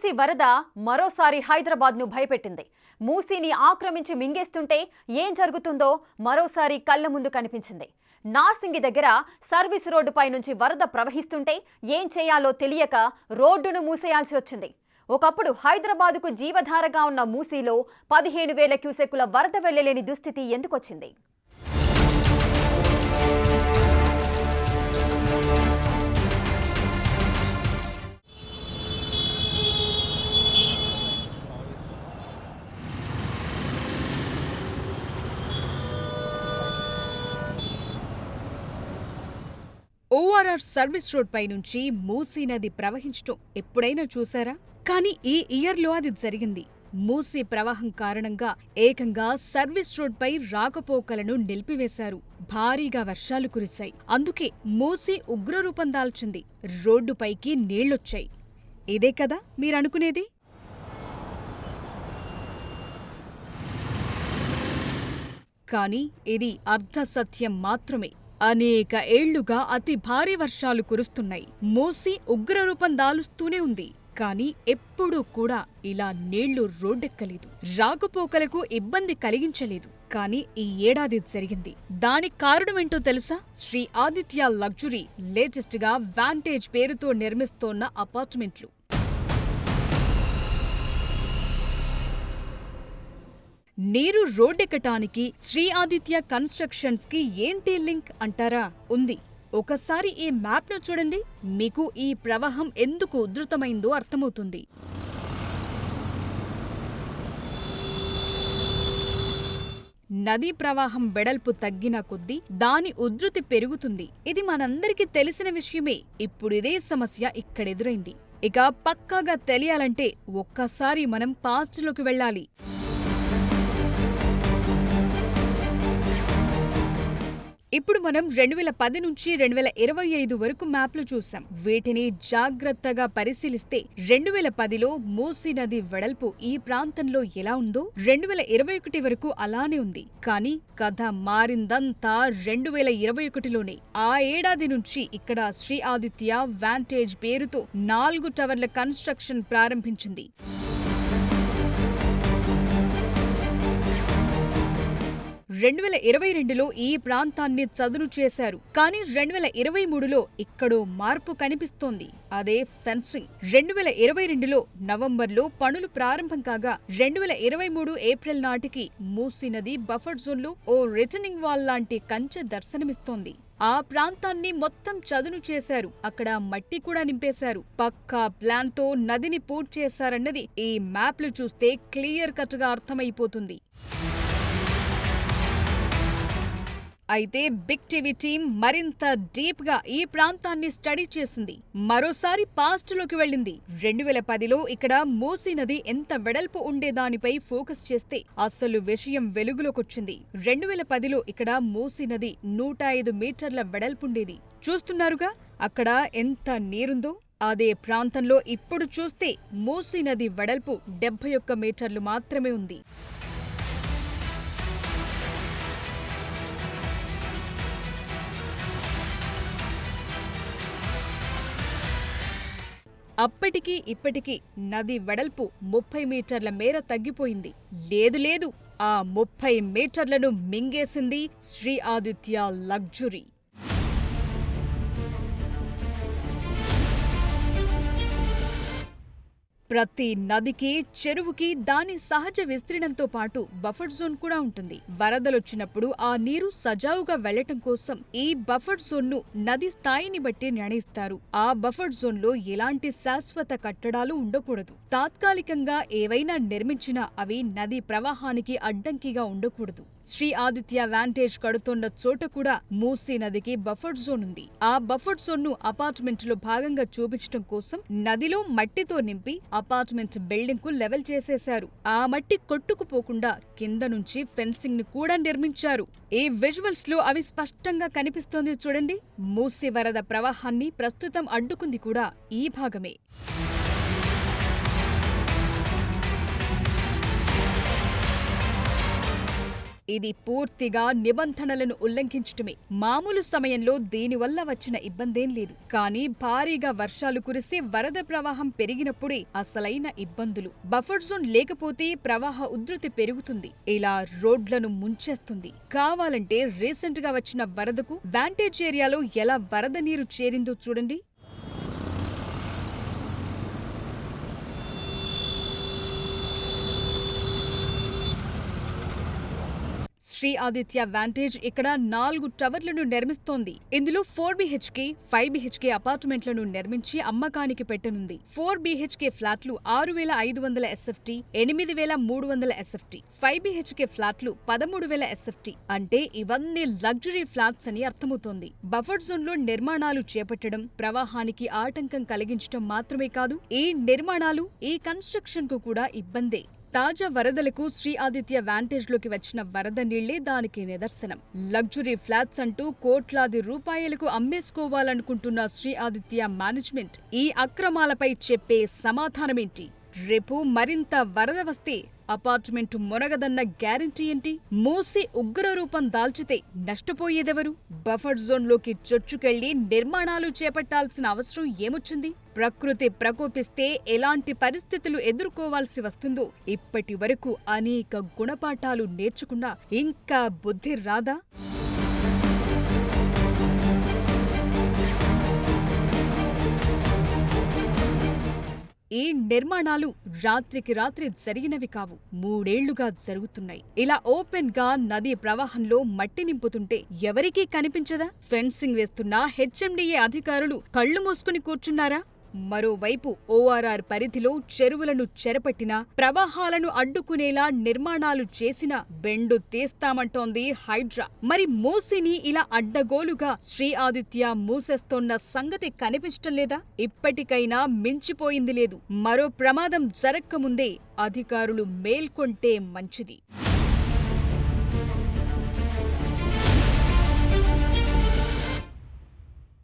మూసీ వరద మరోసారి హైదరాబాద్ను భయపెట్టింది. మూసీని ఆక్రమించి మింగేస్తుంటే ఏం జరుగుతుందో మరోసారి కళ్ల ముందు కనిపించింది. నార్సింగి దగ్గర సర్వీస్ రోడ్డుపై నుంచి వరద ప్రవహిస్తుంటే ఏం చేయాలో తెలియక రోడ్డును మూసేయాల్సి వచ్చింది. ఒకప్పుడు హైదరాబాదుకు జీవధారగా ఉన్న మూసీలో 15,000 క్యూసెక్కుల వరద వెళ్లలేని దుస్థితి ఎందుకొచ్చింది? ఓఆర్ఆర్ సర్వీస్ రోడ్ పై నుంచి మూసీ నది ప్రవహించటం ఎప్పుడైనా చూసారా? కానీ ఈ ఇయర్లో అది జరిగింది. మూసీ ప్రవాహం కారణంగా ఏకంగా సర్వీస్ రోడ్ పై రాకపోకలను నిలిపివేశారు. భారీగా వర్షాలు కురిశాయి. అందుకే మూసీ ఉగ్రరూపం దాల్చింది. రోడ్డుపైకి నీళ్లొచ్చాయి. ఇదే కదా మీరనుకునేది? కానీ ఇది అర్ధసత్యం మాత్రమే. అనేక ఏళ్లుగా అతి భారీ వర్షాలు కురుస్తున్నాయి. మూసీ ఉగ్రరూపం దాలుస్తూనే ఉంది. కానీ ఎప్పుడూ కూడా ఇలా నీళ్లు రోడ్డెక్కలేదు, రాకపోకలకు ఇబ్బంది కలిగించలేదు. కానీ ఈ ఏడాది జరిగింది. దానికి కారణమేంటో తెలుసా? శ్రీ ఆదిత్య లగ్జరీ లేటెస్ట్ గా వాంటేజ్ పేరుతో నిర్మిస్తోన్న అపార్ట్మెంట్లు. నీరు రోడ్డెక్కటానికి శ్రీ ఆదిత్య కన్స్ట్రక్షన్స్ కి ఏంటి లింక్ అంటారా? ఉంది. ఒకసారి ఈ మ్యాప్ను చూడండి. మీకు ఈ ప్రవాహం ఎందుకు ఉధృతమైందో అర్థమవుతుంది. నదీ ప్రవాహం వెడల్పు తగ్గిన కొద్దీ దాని ఉధృతి పెరుగుతుంది. ఇది మనందరికీ తెలిసిన విషయమే. ఇప్పుడు ఇదే సమస్య ఇక్కడెదురైంది. ఇక పక్కాగా తెలియాలంటే ఒక్కసారి మనం పాస్ట్లోకి వెళ్ళాలి. ఇప్పుడు మనం 2010 నుంచి 2025 వరకు మ్యాప్లు చూసాం. వీటిని జాగ్రత్తగా పరిశీలిస్తే 2010లో మూసీ నది వెడల్పు ఈ ప్రాంతంలో ఎలా ఉందో 2021 వరకు అలానే ఉంది. కానీ కథ మారిందంతా 2021లోనే. ఆ ఏడాది నుంచి ఇక్కడ శ్రీ ఆదిత్య వాంటేజ్ పేరుతో 4 టవర్ల కన్స్ట్రక్షన్ ప్రారంభించింది. 2022లో ఈ ప్రాంతాన్ని చదును చేశారు. కానీ 2023లో ఇక్కడో మార్పు కనిపిస్తోంది. అదే ఫెన్సింగ్. 2022లో నవంబర్లో పనులు ప్రారంభం కాగా 2023 ఏప్రిల్ నాటికి మూసీ నది బఫర్ జోన్లో ఓ రిటర్నింగ్ వాల్ లాంటి కంచె దర్శనమిస్తోంది. ఆ ప్రాంతాన్ని మొత్తం చదును చేశారు. అక్కడ మట్టి కూడా నింపేశారు. పక్కా ప్లాన్ తో నదిని పూర్తి చేశారన్నది ఈ మ్యాప్లు చూస్తే క్లియర్ కట్ గా అర్థమైపోతుంది. అయితే బిగ్ టీవీ టీం మరింత డీప్ గా ఈ ప్రాంతాన్ని స్టడీ చేసింది. మరోసారి పాస్ట్ లోకి వెళ్ళింది. 2010లో ఇక్కడ మూసీ నది ఎంత వెడల్పు ఉండేదానిపై ఫోకస్ చేస్తే అసలు విషయం వెలుగులోకొచ్చింది. 2010లో ఇక్కడ మూసీ నది 105 మీటర్ల వెడల్పుండేది. చూస్తున్నారుగా అక్కడ ఎంత నీరుందో. అదే ప్రాంతంలో ఇప్పుడు చూస్తే మూసీ నది వెడల్పు 71 మీటర్లు మాత్రమే ఉంది. అప్పటికీ ఇప్పటికీ నది వెడల్పు 30 మీటర్ల మేర తగ్గిపోయింది. లేదు, ఆ 30 మీటర్లను మింగేసింది శ్రీ ఆదిత్య లగ్జరీ. ప్రతి నదికి, చెరువుకి దాని సహజ విస్తీర్ణంతో పాటు బఫర్ జోన్ కూడా ఉంటుంది. వరదలొచ్చినప్పుడు ఆ నీరు సజావుగా వెళ్లటం కోసం ఈ బఫర్ జోన్ ను నది స్థాయిని బట్టి నిర్ణయిస్తారు. ఆ బఫర్ జోన్ లో ఎలాంటి శాశ్వత కట్టడాలు ఉండకూడదు. తాత్కాలికంగా ఏవైనా నిర్మించినా అవి నది ప్రవాహానికి అడ్డంకిగా ఉండకూడదు. శ్రీ ఆదిత్య వాంటేజ్ కడుతోన్న చోట కూడా మూసీ నదికి బఫర్ జోన్ ఉంది. ఆ బఫర్ జోన్ ను అపార్ట్మెంట్ లో భాగంగా చూపించడం కోసం నదిలో మట్టితో నింపి అపార్ట్మెంట్ బిల్డింగ్ కు లెవెల్ చేసేశారు. ఆ మట్టి కొట్టుకుపోకుండా కింద నుంచి ఫెన్సింగ్ ను కూడా నిర్మించారు. ఈ విజువల్స్ లో అవి స్పష్టంగా కనిపిస్తోంది చూడండి. మూసీ వరద ప్రవాహాన్ని ప్రస్తుతం అడ్డుకుంది కూడా ఈ భాగమే. ఇది పూర్తిగా నిబంధనలను ఉల్లంఘించటమే. మామూలు సమయంలో దీనివల్ల వచ్చిన ఇబ్బందేం లేదు. కానీ భారీగా వర్షాలు కురిసి వరద ప్రవాహం పెరిగినప్పుడే అసలైన ఇబ్బందులు. బఫర్ జోన్ లేకపోతే ప్రవాహ ఉధృతి పెరుగుతుంది, ఇలా రోడ్లను ముంచేస్తుంది. కావాలంటే రీసెంట్ గా వచ్చిన వరదకు వాంటేజ్ ఏరియాలో ఎలా వరద నీరు చేరిందో చూడండి. శ్రీ ఆదిత్య వాంటేజ్ ఇక్కడ 4 టవర్లను నిర్మిస్తోంది. ఇందులో 4 BHK, 5 BHK అపార్ట్మెంట్లను నిర్మించి అమ్మకానికి పెట్టనుంది. 4 BHK ఫ్లాట్లు 6,500 SFT, 8,300 SFT, 5 BHK ఫ్లాట్లు 13,000 SFT. అంటే ఇవన్నీ లగ్జరీ ఫ్లాట్స్ అని అర్థమవుతోంది. బఫర్ జోన్ లో నిర్మాణాలు చేపట్టడం ప్రవాహానికి ఆటంకం కలిగించడం మాత్రమే కాదు, ఈ నిర్మాణాలు ఈ కన్స్ట్రక్షన్ కు కూడా ఇబ్బందే. తాజా వరదలకు శ్రీ ఆదిత్య వాంటేజ్ లోకి వచ్చిన వరద నీళ్లే దానికి నిదర్శనం. లగ్జరీ ఫ్లాట్స్ అంటూ కోట్లాది రూపాయలకు అమ్మేసుకోవాలనుకుంటున్న శ్రీ ఆదిత్య మేనేజ్మెంట్ ఈ అక్రమాలపై చెప్పే సమాధానమేంటి? రేపు మరింత వరద వస్తే అపార్ట్మెంట్ మునగదన్న గ్యారంటీ ఏంటి? మూసి ఉగ్రరూపం దాల్చితే నష్టపోయేదెవరు? బఫర్ జోన్లోకి చొచ్చుకెళ్లి నిర్మాణాలు చేపట్టాల్సిన అవసరం ఏమొచ్చింది? ప్రకృతి ప్రకోపిస్తే ఎలాంటి పరిస్థితులు ఎదుర్కోవాల్సి వస్తుందో ఇప్పటి వరకు అనేక గుణపాఠాలు నేర్చుకున్నా ఇంకా బుద్ధి రాదా? ఈ నిర్మాణాలు రాత్రికి రాత్రి జరిగినవి కావు, 3 ఏళ్లుగా జరుగుతున్నాయి. ఇలా ఓపెన్ గా నదీ ప్రవాహంలో మట్టి నింపుతుంటే ఎవరికీ కనిపించదా? ఫెన్సింగ్ వేస్తున్న HMDA అధికారులు కళ్లు మూసుకుని కూర్చున్నారా? మరోవైపు ORR పరిధిలో చెరువులను చెరపట్టినా, ప్రవాహాలను అడ్డుకునేలా నిర్మాణాలు చేసినా బెండు తీస్తామంటోంది హైడ్రా. మరి మూసిని ఇలా అడ్డగోలుగా శ్రీ ఆదిత్య మూసేస్తోన్న సంగతి కనిపించటం లేదా? ఇప్పటికైనా మించిపోయింది లేదు. మరో ప్రమాదం జరక్కముందే అధికారులు మేల్కొంటే మంచిది.